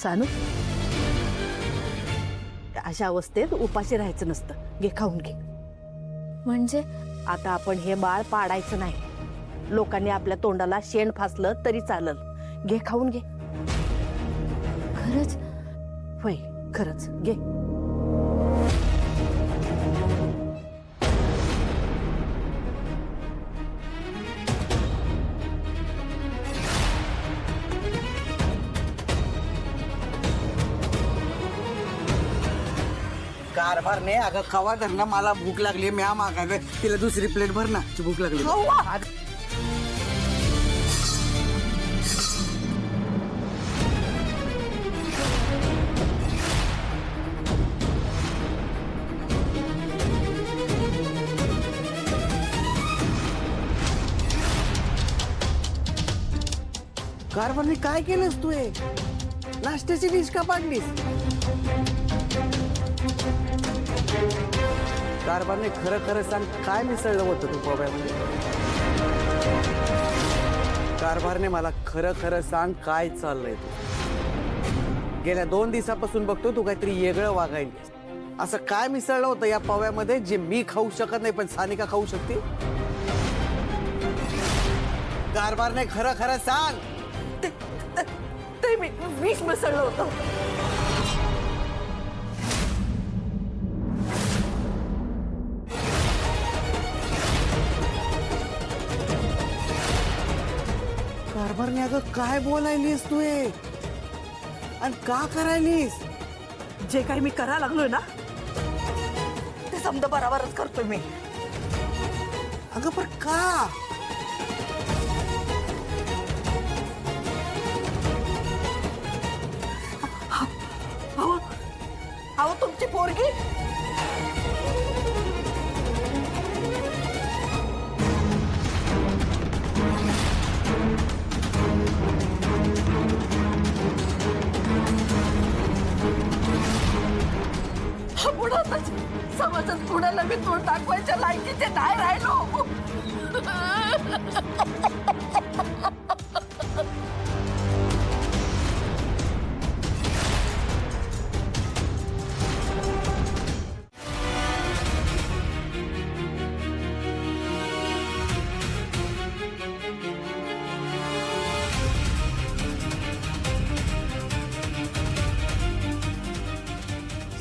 सानू, अशा अवस्थेत उपाशी राहायचं नसतं. घे खाऊन घे. म्हणजे आता आपण हे बाळ पाडायचं नाही. लोकांनी आपल्या तोंडाला शेण फासलं तरी चालल. घे खाऊन घे. खरंच? होय, खरंच घे. कारभार नाही अगं, कवा धर ना, मला भूक लागली, म्या मागायला तिला दुसरी प्लेट भर ना, भूक लागली. कारभारने काय केलंस तू? हे नाश्त्याची डिश का पाडलीस? कारभारने खरं खरं सांग, काय मिसळलं होतं तू पोह्यामध्ये? कारभारने मला खरं खरं सांग, काय चाललंय तू? गेल्या 2 दिवसापासून बघतो तू काहीतरी वेगळं वागायला. असं काय मिसळलं होतं या पोह्यामध्ये जे मी खाऊ शकत नाही पण सानिका खाऊ शकते? कारभारने खरं खरं सांग. ते विष मिसळलं होतं. कारभारने अगं काय बोलायलीस तू हे? आणि का करायलीस? जे काही मी करायला लागलोय ना ते समजा बरोबरच करतोय मी. अगं पण का? अहो तुमची पोरगी समाजात कुणाला मी तोंड दाखवायच्या लायकीचे नाही राहिलो.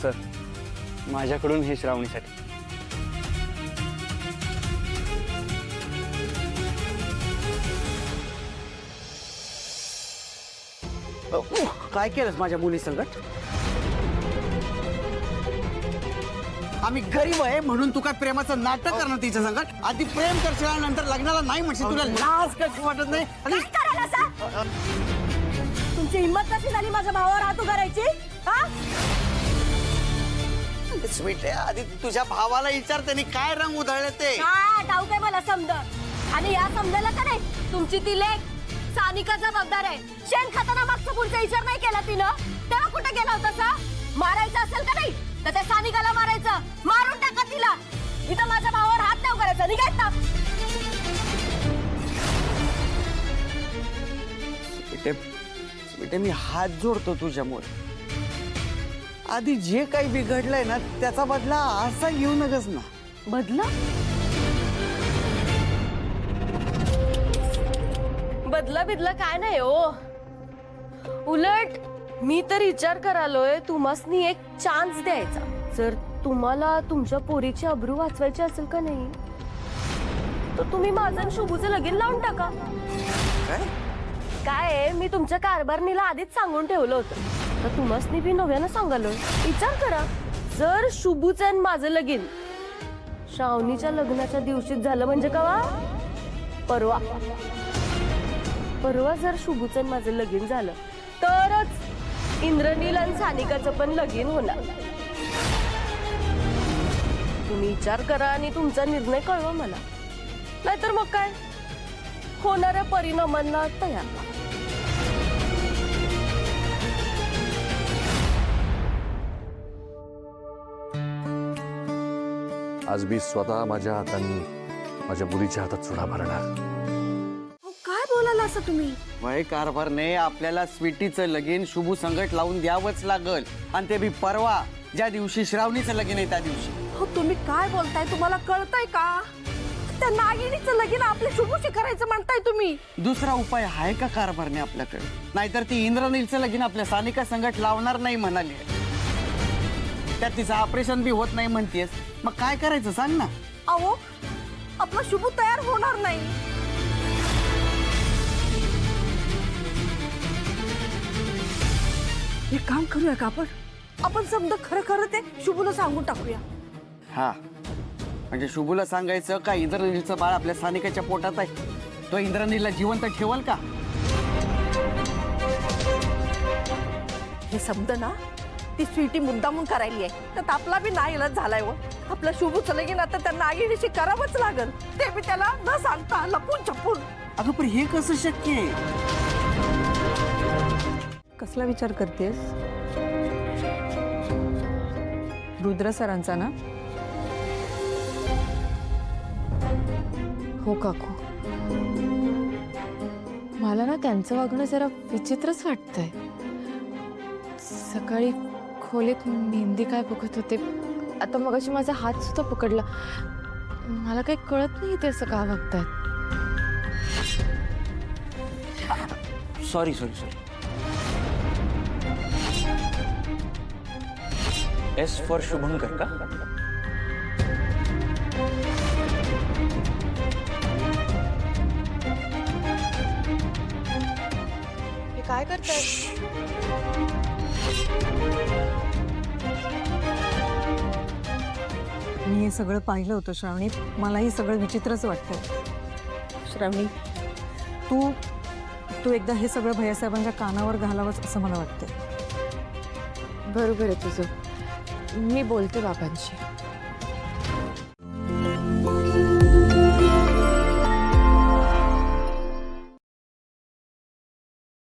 सर, माझ्याकडून हे श्रावणीसाठी. काय केलंस माझ्या मुली संगत? आम्ही गरीब आहे म्हणून तू काय प्रेमाचं नाटक करणार तिच्या संगत? आधी प्रेम करशील आणि नंतर लग्नाला नाही म्हणशील. तुला लाज कशी वाटत नाही? तुमची हिंमत कशी झाली माझ्या भावावर हात उगारायची? स्वीट आहे. आधी तुझ्या भावाला विचार, त्यांनी काय रंग उधळले ते. ठाऊ काय मला समज. आणि या समजायला का नाही तुमची ती लेक सानिका जबाबदार आहे. शेण खाताना मागचा पुढचा विचार नाही केला तिनं. तेव्हा कुठे गेला होता सा? मारायचं असेल का नाही तर त्या सानिकाला मारायचं. मारून टाका तिला. इथं माझ्या भावावर हात नाही करायचा. निघायचा. स्वीटे, मी हात जोडतो तुझ्यामुळे. आधी जे काही बिघडलंय ना त्याचा बदला असा घेऊ नकस ना. बदला? बदला बिदला काय नाही हो. उलट मी तर विचार करालोय तुम्हासनी एक चान्स द्यायचा. जर तुम्हाला तुमच्या पोरीची अब्रू वाचवायची असेल का नाही तर तुम्ही माझं आणि शुभूचं लगीन लावून टाका. काय मी तुमच्या कारभारणीला आधीच सांगून ठेवलं होतं तर तुम्हासनी बी नव्यानं सांगालोय. विचार करा, जर शुभूचं आणि माझं लगीन श्रावणीच्या लग्नाच्या दिवशीच झालं म्हणजे कवा? परवा. परवा जर शुभूचं आणि माझं लगीन झालं तरच इंद्रनील आणि सानिकाचं पण लगीन होणार. तुम्ही विचार करा आणि तुमचा निर्णय कळवा मला. नाहीतर मग काय होणाऱ्या परिणामांना तयार व्हा. आज मी स्वतः माझ्या हातांनी माझ्या मुलीच्या हातात चुना मारणार. काय बोलायला असं तुम्ही? वय कारभारने आपल्याला स्वीटीचं लगीन शुभू संगट लावून द्यावंच लागल, आणि ते बी परवा, ज्या दिवशी श्रावणीचं लगीन आहे त्या दिवशी. हो तुम्ही काय बोलताय? तुम्हाला कळतंय का? त्या नागिनीचं लगीन आपल्या शुभूशी करायचं म्हणताय तुम्ही? दुसरा उपाय आहे का कारभारने आपल्याकडे? नाहीतर ती इंद्रनीलचं लगीन आपल्या सानिका संगट लावणार नाही म्हणाली. त्यात तिचं ऑपरेशन बी होत नाही म्हणतेस, मग काय करायचं सांग ना. अहो आपला शुभू तयार होणार नाही. एक काम करूया का आपण समजा खरं खरं ते शुभूला सांगून टाकूया. हा, म्हणजे शुभूला सांगायचं का इंद्रनीलचं बाळ आपल्या सानिकाच्या पोटात आहे, तो इंद्रनीलला जिवंत ठेवल का? हे समज ना ती स्वीटी मुद्दामून करायली आहे, तर आपला बी ना इलाज झालाय. व आपलं शुभूचं लगीन आता त्या नागिनीशी करावंच लागल, ते बी त्याला न सांगता लपून छपून. अगं पण हे कसं शक्य आहे? कसला विचार करतेस? रुद्र सरांचा ना? हो काकू, मला ना त्यांचं वागणं जरा विचित्रच वाटतंय. सकाळी खोलीत मेहंदी काय बघत होते, आता मगाशी माझा हात सुद्धा पकडला. मला काही कळत नाही ते असं का वागतायत. सॉरी. एस फॉर शुभंकर का? हे काय करताय? मी हे सगळं पाहिलं होतं श्रावणी, मलाही सगळं विचित्रच वाटतं. श्रावणी, तू एकदा हे सगळं भैयासाहेबांच्या कानावर घालावंच असं मला वाटतं. बरोबर आहे तुझं, मी बोलते बाबांशी.